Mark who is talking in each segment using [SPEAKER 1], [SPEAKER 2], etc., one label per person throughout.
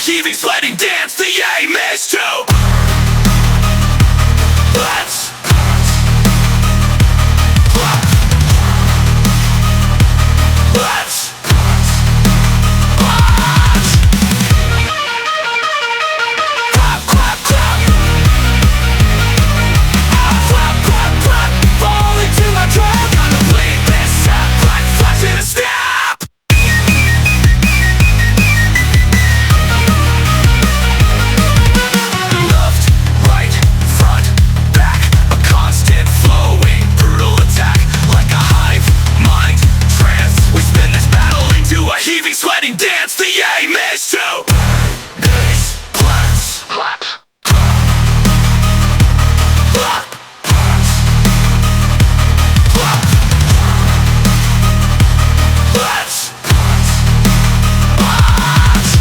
[SPEAKER 1] heaving, sweating dance. The aim is to let's sweating dance. The aim is to this, let's clap, clap, clap, let's watch,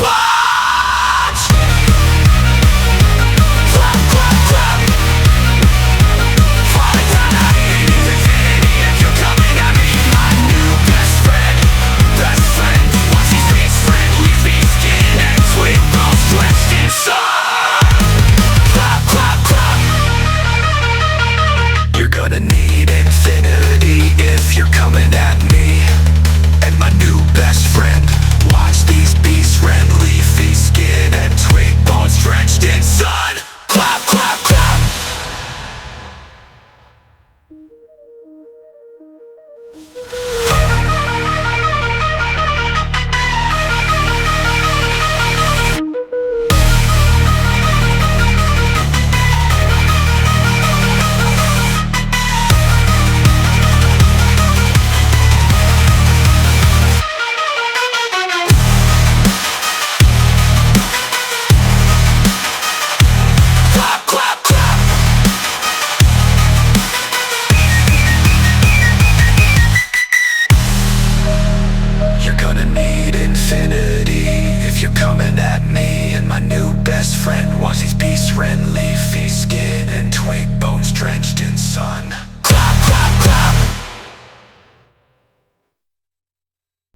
[SPEAKER 1] watch, clap, clap, clap. Falling down, I hate you, infinity. If you're coming at me, my new best friend, best friend. You're gonna need infinity if you're coming at me and my new best friend. Watch these beasts rend, leafy skin and twig bones drenched in sun. Clap, clap, clap. If you're coming at me and my new best friend, watch these beasts rend, leafy skin and twig bones drenched in sun.